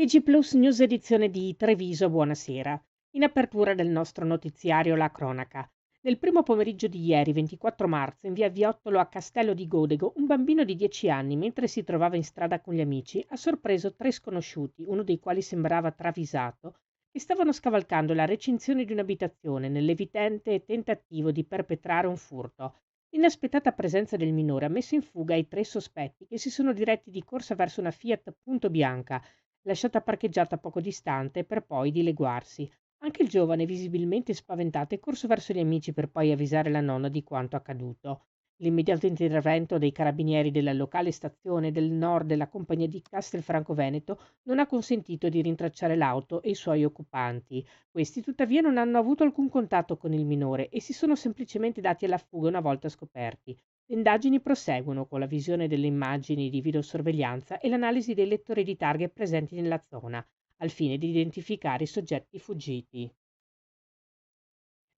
TG Plus News edizione di Treviso, buonasera. In apertura del nostro notiziario la cronaca. Nel primo pomeriggio di ieri, 24 marzo, in via Viottolo a Castello di Godego, un bambino di 10 anni, mentre si trovava in strada con gli amici, ha sorpreso tre sconosciuti, uno dei quali sembrava travisato, che stavano scavalcando la recinzione di un'abitazione nell'evidente tentativo di perpetrare un furto. L'inaspettata presenza del minore ha messo in fuga i tre sospetti che si sono diretti di corsa verso una Fiat Punto Bianca lasciata parcheggiata poco distante per poi dileguarsi. Anche il giovane, visibilmente spaventato, è corso verso gli amici per poi avvisare la nonna di quanto accaduto. L'immediato intervento dei carabinieri della locale stazione del nord della compagnia di Castelfranco Veneto non ha consentito di rintracciare l'auto e i suoi occupanti. Questi tuttavia non hanno avuto alcun contatto con il minore e si sono semplicemente dati alla fuga una volta scoperti. Le indagini proseguono con la visione delle immagini di videosorveglianza e l'analisi dei lettori di targhe presenti nella zona, al fine di identificare i soggetti fuggiti.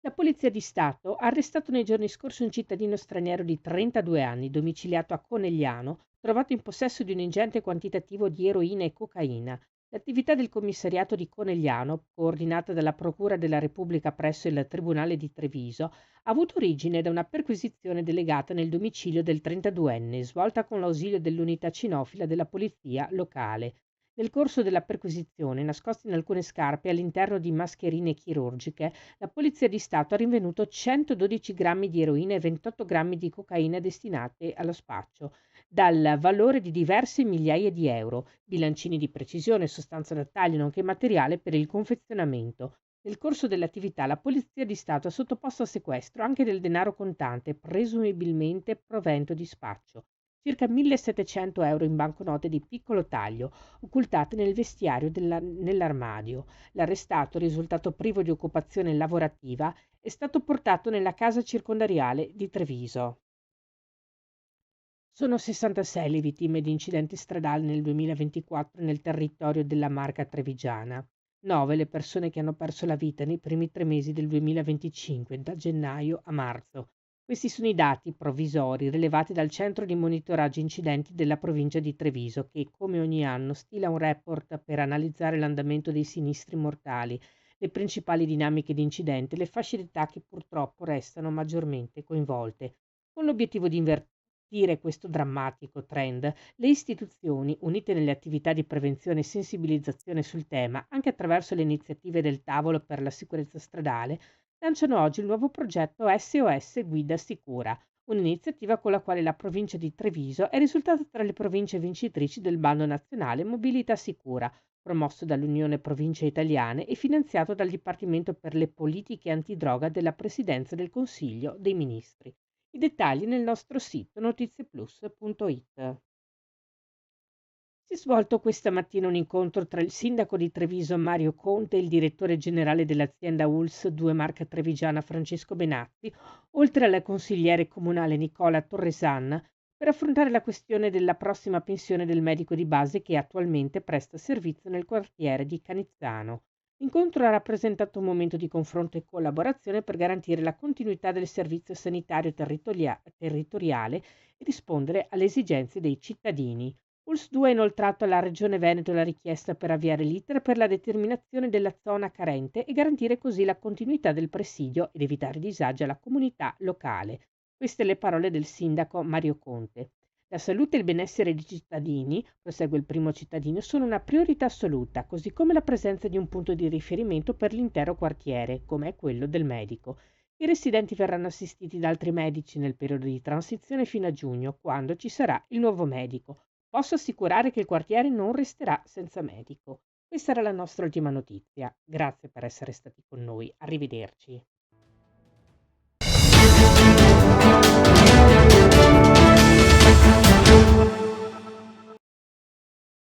La Polizia di Stato ha arrestato nei giorni scorsi un cittadino straniero di 32 anni, domiciliato a Conegliano, trovato in possesso di un ingente quantitativo di eroina e cocaina. L'attività del commissariato di Conegliano, coordinata dalla Procura della Repubblica presso il Tribunale di Treviso, ha avuto origine da una perquisizione delegata nel domicilio del 32enne, svolta con l'ausilio dell'unità cinofila della polizia locale. Nel corso della perquisizione, nascosti in alcune scarpe all'interno di mascherine chirurgiche, la Polizia di Stato ha rinvenuto 112 grammi di eroina e 28 grammi di cocaina destinate allo spaccio, dal valore di diverse migliaia di euro, bilancini di precisione, sostanza da taglio, nonché materiale per il confezionamento. Nel corso dell'attività la Polizia di Stato ha sottoposto a sequestro anche del denaro contante, presumibilmente provento di spaccio, circa 1.700 euro in banconote di piccolo taglio, occultate nel vestiario nell'armadio. L'arrestato, risultato privo di occupazione lavorativa, è stato portato nella casa circondariale di Treviso. Sono 66 le vittime di incidenti stradali nel 2024 nel territorio della Marca trevigiana. 9 le persone che hanno perso la vita nei primi 3 mesi del 2025, da gennaio a marzo. Questi sono i dati provvisori rilevati dal Centro di Monitoraggio Incidenti della provincia di Treviso che, come ogni anno, stila un report per analizzare l'andamento dei sinistri mortali, le principali dinamiche di incidente e le fasce d'età che purtroppo restano maggiormente coinvolte. Con l'obiettivo di invertire questo drammatico trend, le istituzioni, unite nelle attività di prevenzione e sensibilizzazione sul tema, anche attraverso le iniziative del Tavolo per la sicurezza stradale, lanciano oggi il nuovo progetto SOS Guida Sicura, un'iniziativa con la quale la provincia di Treviso è risultata tra le province vincitrici del bando nazionale Mobilità Sicura, promosso dall'Unione Province Italiane e finanziato dal Dipartimento per le politiche antidroga della Presidenza del Consiglio dei Ministri. I dettagli nel nostro sito notizieplus.it. Si è svolto questa mattina un incontro tra il sindaco di Treviso Mario Conte e il direttore generale dell'azienda ULSS 2 Marca Trevigiana Francesco Benazzi, oltre alla consigliere comunale Nicola Torresan, per affrontare la questione della prossima pensione del medico di base che attualmente presta servizio nel quartiere di Canizzano. L'incontro ha rappresentato un momento di confronto e collaborazione per garantire la continuità del servizio sanitario territoriale e rispondere alle esigenze dei cittadini. ULSS 2 ha inoltrato alla Regione Veneto la richiesta per avviare l'iter per la determinazione della zona carente e garantire così la continuità del presidio ed evitare disagi alla comunità locale. Queste le parole del sindaco Mario Conte. La salute e il benessere dei cittadini, prosegue il primo cittadino, sono una priorità assoluta, così come la presenza di un punto di riferimento per l'intero quartiere, come è quello del medico. I residenti verranno assistiti da altri medici nel periodo di transizione fino a giugno, quando ci sarà il nuovo medico. Posso assicurare che il quartiere non resterà senza medico. Questa era la nostra ultima notizia. Grazie per essere stati con noi. Arrivederci.